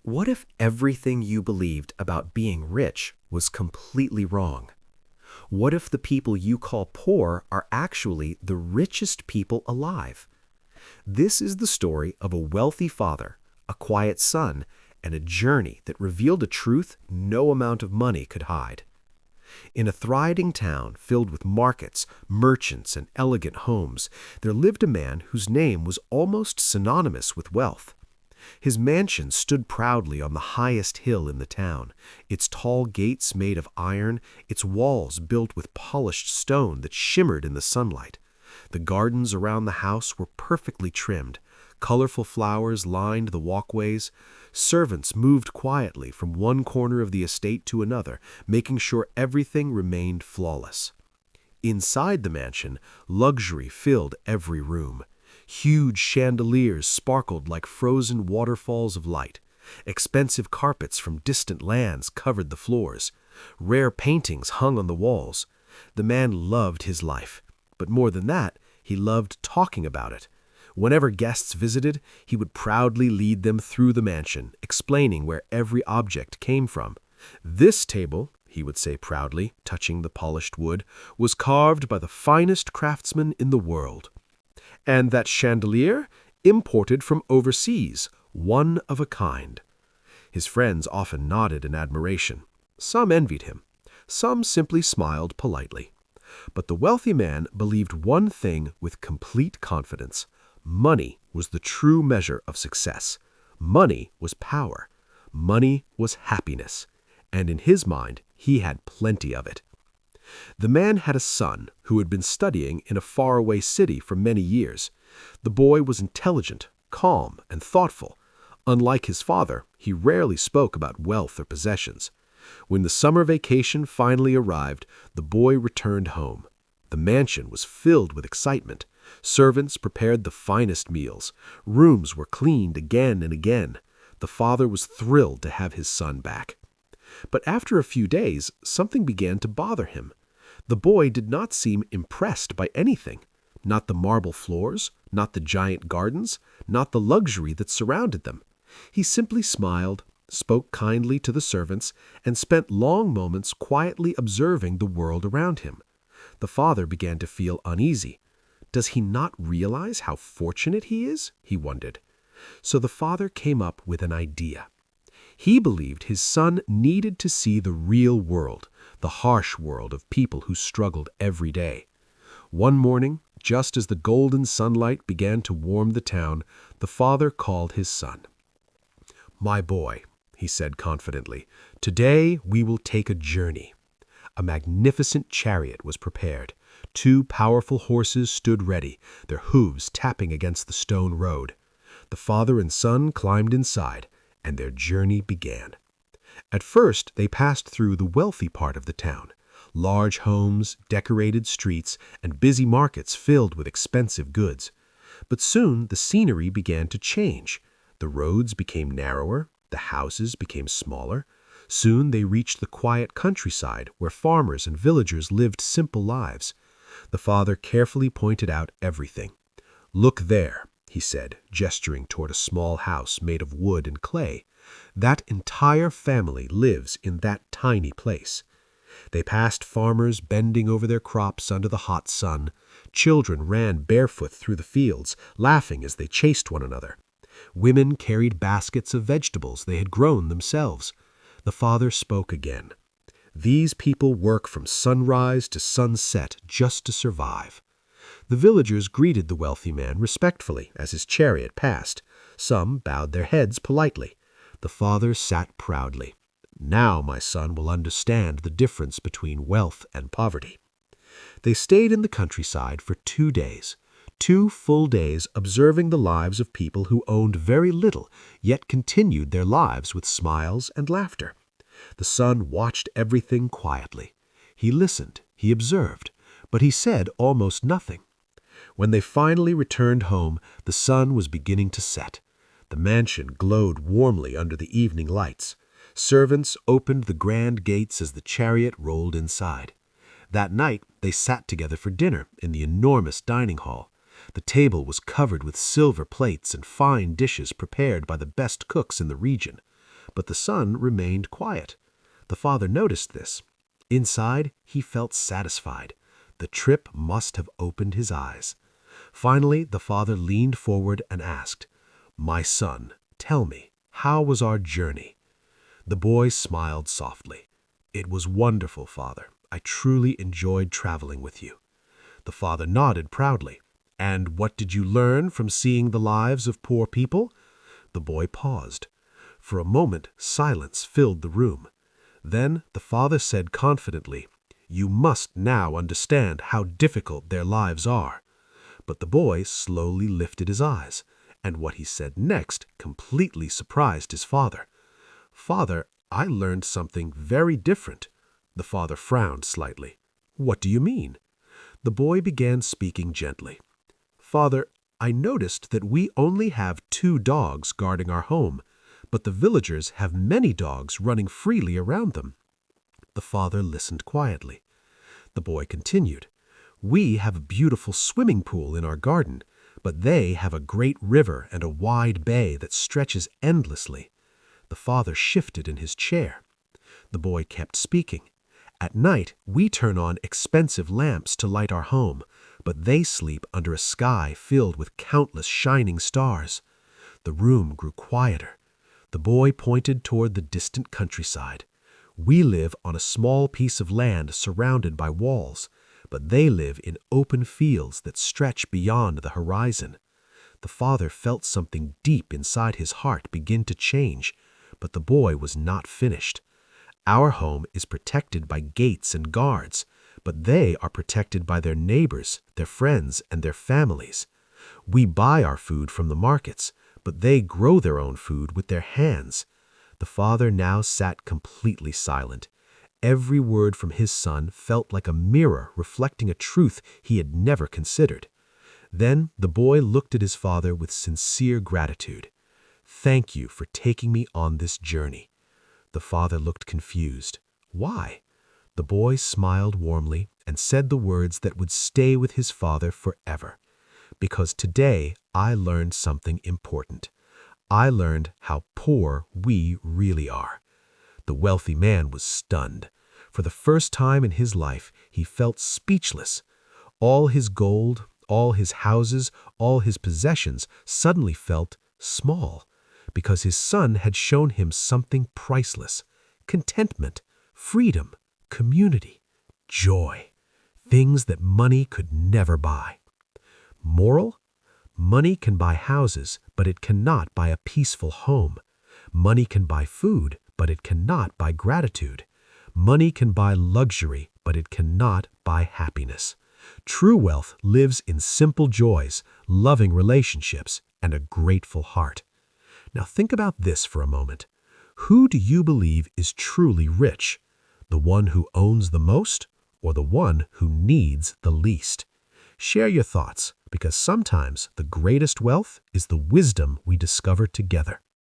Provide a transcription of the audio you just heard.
What if everything you believed about being rich was completely wrong? What if the people you call poor are actually the richest people alive? This is the story of a wealthy father, a quiet son, and a journey that revealed a truth no amount of money could hide. In a thriving town filled with markets, merchants, and elegant homes, there lived a man whose name was almost synonymous with wealth. His mansion stood proudly on the highest hill in the town, its tall gates made of iron, its walls built with polished stone that shimmered in the sunlight. The gardens around the house were perfectly trimmed. Colorful flowers lined the walkways. Servants moved quietly from one corner of the estate to another, making sure everything remained flawless. Inside the mansion, luxury filled every room. Huge chandeliers sparkled like frozen waterfalls of light. Expensive carpets from distant lands covered the floors. Rare paintings hung on the walls. The man loved his life, but more than that, he loved talking about it. Whenever guests visited, he would proudly lead them through the mansion, explaining where every object came from. "This table," he would say proudly, touching the polished wood, "was carved by the finest craftsman in the world. And that chandelier, imported from overseas, one of a kind." His friends often nodded in admiration. Some envied him. Some simply smiled politely. But the wealthy man believed one thing with complete confidence. Money was the true measure of success. Money was power. Money was happiness. And in his mind, he had plenty of it. The man had a son who had been studying in a faraway city for many years. The boy was intelligent, calm, and thoughtful. Unlike his father, he rarely spoke about wealth or possessions. When the summer vacation finally arrived, the boy returned home. The mansion was filled with excitement. Servants prepared the finest meals. Rooms were cleaned again and again. The father was thrilled to have his son back. But after a few days, something began to bother him. The boy did not seem impressed by anything. Not the marble floors, not the giant gardens, not the luxury that surrounded them. He simply smiled, spoke kindly to the servants, and spent long moments quietly observing the world around him. The father began to feel uneasy. Does he not realize how fortunate he is? He wondered. So the father came up with an idea. He believed his son needed to see the real world, the harsh world of people who struggled every day. One morning, just as the golden sunlight began to warm the town, the father called his son. "My boy," he said confidently, "today we will take a journey." A magnificent chariot was prepared. 2 powerful horses stood ready, their hooves tapping against the stone road. The father and son climbed inside, and their journey began. At first, they passed through the wealthy part of the town. Large homes, decorated streets, and busy markets filled with expensive goods. But soon the scenery began to change. The roads became narrower, the houses became smaller. Soon they reached the quiet countryside where farmers and villagers lived simple lives. The father carefully pointed out everything. "Look there," he said, gesturing toward a small house made of wood and clay. "That entire family lives in that tiny place." They passed farmers bending over their crops under the hot sun. Children ran barefoot through the fields, laughing as they chased one another. Women carried baskets of vegetables they had grown themselves. The father spoke again. "These people work from sunrise to sunset just to survive." The villagers greeted the wealthy man respectfully as his chariot passed. Some bowed their heads politely. The father sat proudly. "Now my son will understand the difference between wealth and poverty." They stayed in the countryside for 2 days. 2 full days observing the lives of people who owned very little, yet continued their lives with smiles and laughter. The son watched everything quietly. He listened, he observed, but he said almost nothing. When they finally returned home, the sun was beginning to set. The mansion glowed warmly under the evening lights. Servants opened the grand gates as the chariot rolled inside. That night they sat together for dinner in the enormous dining hall. The table was covered with silver plates and fine dishes prepared by the best cooks in the region. but the son remained quiet. The father noticed this. Inside, he felt satisfied. The trip must have opened his eyes. Finally, the father leaned forward and asked, "My son, tell me, how was our journey?" The boy smiled softly. "It was wonderful, father. I truly enjoyed traveling with you." The father nodded proudly. "And what did you learn from seeing the lives of poor people?" The boy paused. For a moment, silence filled the room. Then the father said confidently, "You must now understand how difficult their lives are." But the boy slowly lifted his eyes, and what he said next completely surprised his father. "Father, I learned something very different." The father frowned slightly. "What do you mean?" The boy began speaking gently. "Father, I noticed that we only have 2 dogs guarding our home, but the villagers have many dogs running freely around them." The father listened quietly. The boy continued, "We have a beautiful swimming pool in our garden, but they have a great river and a wide bay that stretches endlessly." The father shifted in his chair. The boy kept speaking. "At night, we turn on expensive lamps to light our home, but they sleep under a sky filled with countless shining stars." The room grew quieter. The boy pointed toward the distant countryside. "We live on a small piece of land surrounded by walls, but they live in open fields that stretch beyond the horizon." The father felt something deep inside his heart begin to change, but the boy was not finished. "Our home is protected by gates and guards, but they are protected by their neighbors, their friends, and their families. We buy our food from the markets, but they grow their own food with their hands." The father now sat completely silent. Every word from his son felt like a mirror reflecting a truth he had never considered. Then the boy looked at his father with sincere gratitude. "Thank you for taking me on this journey." The father looked confused. "Why?" The boy smiled warmly and said the words that would stay with his father forever. "Because today I learned something important. I learned how poor we really are." The wealthy man was stunned. For the first time in his life, he felt speechless. All his gold, all his houses, all his possessions suddenly felt small, because his son had shown him something priceless: contentment, freedom, community, joy, things that money could never buy. Moral? Money can buy houses, but it cannot buy a peaceful home. Money can buy food, but it cannot buy gratitude. Money can buy luxury, but it cannot buy happiness. True wealth lives in simple joys, loving relationships, and a grateful heart. Now think about this for a moment. Who do you believe is truly rich? The one who owns the most, or the one who needs the least? Share your thoughts, because sometimes the greatest wealth is the wisdom we discover together.